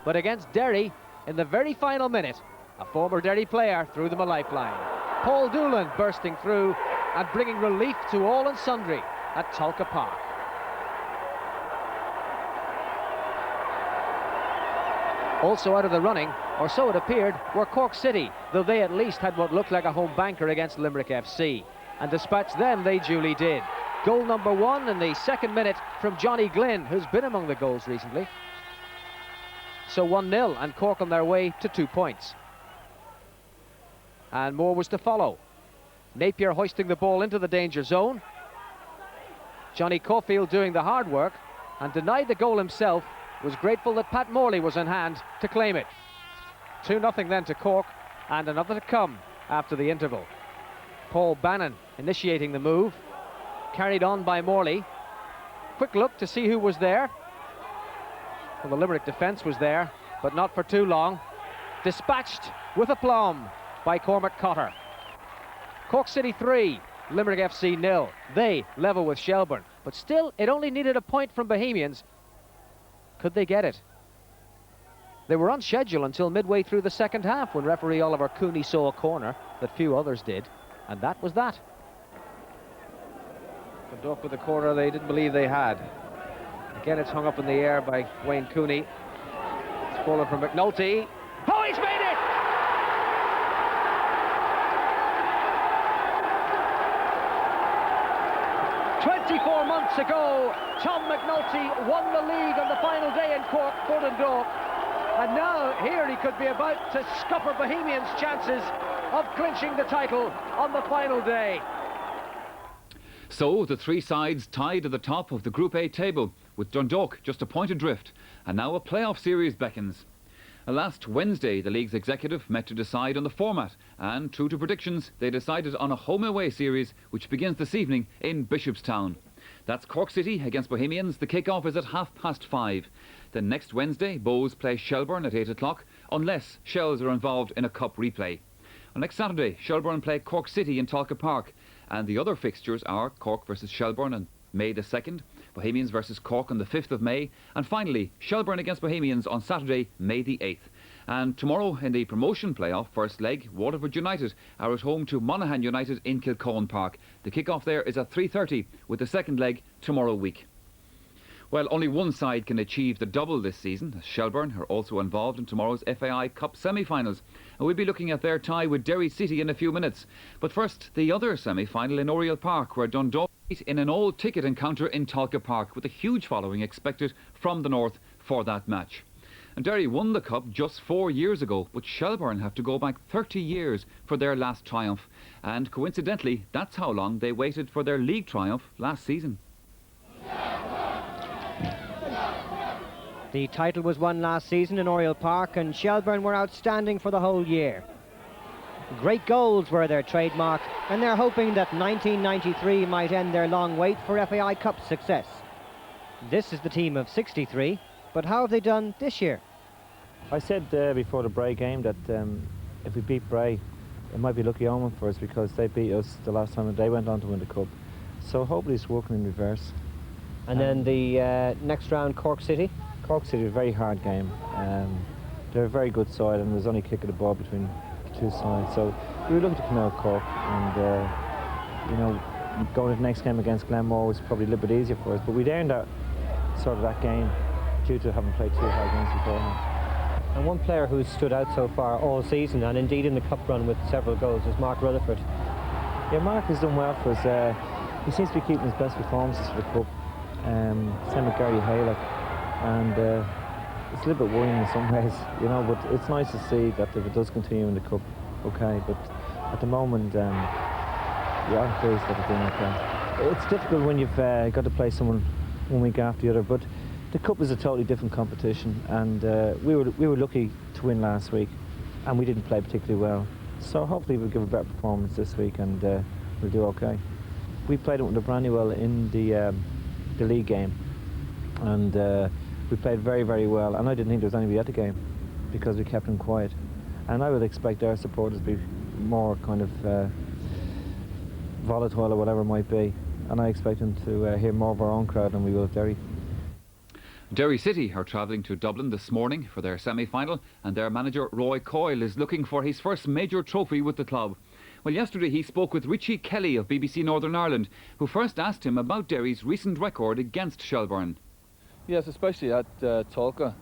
But against Derry, in the very final minute, a former Derry player threw them a lifeline. Paul Doolan bursting through and bringing relief to all and sundry at Tolka Park. Also out of the running, or so it appeared, were Cork City, though they at least had what looked like a home banker against Limerick FC. And dispatch them they duly did. Goal number 1 in the second minute from Johnny Glynn, who's been among the goals recently. So 1-0, and Cork on their way to 2 points. And more was to follow. Napier hoisting the ball into the danger zone. Johnny Caulfield doing the hard work, and denied the goal himself, was grateful that Pat Morley was in hand to claim it. 2-0 then to Cork, and another to come after the interval. Paul Bannon initiating the move, carried on by Morley. Quick look to see who was there. Well, the Limerick defence was there, but not for too long. Dispatched with aplomb by Cormac Cotter. Cork City 3, Limerick FC 0. They level with Shelbourne, but still it only needed a point from Bohemians. Could they get it? They were on schedule until midway through the second half when referee Oliver Cooney saw a corner that few others did, and that was that. Dundalk with the corner they didn't believe they had. Again, it's hung up in the air by Wayne Cooney. It's fallen from McNulty. Oh, he's made it! "24 months ago, Tom McNulty won the league on the final day in Cork for Dundalk. And now here he could be about to scupper Bohemians' chances of clinching the title on the final day." So the three sides tied at the top of the Group A table, with Dundalk just a point adrift, and now a playoff series beckons. Last Wednesday, the league's executive met to decide on the format, and true to predictions, they decided on a home-away series which begins this evening in Bishopstown. That's Cork City against Bohemians. The kick-off is at 5:30. Then next Wednesday, Bows play Shelbourne at 8 o'clock, unless Shells are involved in a cup replay. On next Saturday, Shelbourne play Cork City in Tolka Park, and the other fixtures are Cork versus Shelbourne on May the 2nd, Bohemians versus Cork on the 5th of May, and finally Shelbourne against Bohemians on Saturday, May the 8th. And tomorrow in the promotion playoff first leg, Waterford United are at home to Monaghan United in Kilcoen Park. The kick-off there is at 3:30, with the second leg tomorrow week. Well, only one side can achieve the double this season. Shelbourne are also involved in tomorrow's FAI Cup semi-finals, and we'll be looking at their tie with Derry City in a few minutes. But first, the other semi-final in Oriel Park, where Dundalk meet in an all-ticket encounter in Tolka Park, with a huge following expected from the north for that match. And Derry won the cup just 4 years ago, but Shelbourne have to go back 30 years for their last triumph. And coincidentally, that's how long they waited for their league triumph last season. The title was won last season in Oriel Park, and Shelbourne were outstanding for the whole year. Great goals were their trademark, and they're hoping that 1993 might end their long wait for FAI Cup success. This is the team of 63, but how have they done this year? I said before the Bray game that if we beat Bray, it might be a lucky omen for us, because they beat us the last time and they went on to win the cup. So hopefully it's working in reverse. And then the next round, Cork City? Cork City is a very hard game. They're a very good side, and there's only a kick of the ball between the two sides. So we were looking to come out of Cork, and you know, going to the next game against Glenmore was probably a little bit easier for us. But we'd earned that sort of that game due to having played 2 hard games beforehand. And one player who's stood out so far all season, and indeed in the cup run with several goals, is Mark Rutherford. Yeah, Mark has done well for us. He seems to be keeping his best performances for the club. Same with Gary Haley. And it's a little bit worrying in some ways, you know, but it's nice to see that if it does continue in the cup, okay, but at the moment, yeah, I'm pleased that it's doing okay. It's difficult when you've got to play someone 1 week after the other, but the cup is a totally different competition, and we were lucky to win last week, and we didn't play particularly well. So hopefully we'll give a better performance this week, and we'll do okay. We played it with the Brandywell in the league game, and we played very, very well, and I didn't think there was anybody at the game because we kept them quiet. And I would expect our supporters to be more kind of volatile or whatever it might be, and I expect them to hear more of our own crowd than we will of Derry. Derry City are travelling to Dublin this morning for their semi-final, and their manager Roy Coyle is looking for his first major trophy with the club. Well, yesterday he spoke with Richie Kelly of BBC Northern Ireland, who first asked him about Derry's recent record against Shelbourne. Yes, especially at Tulka.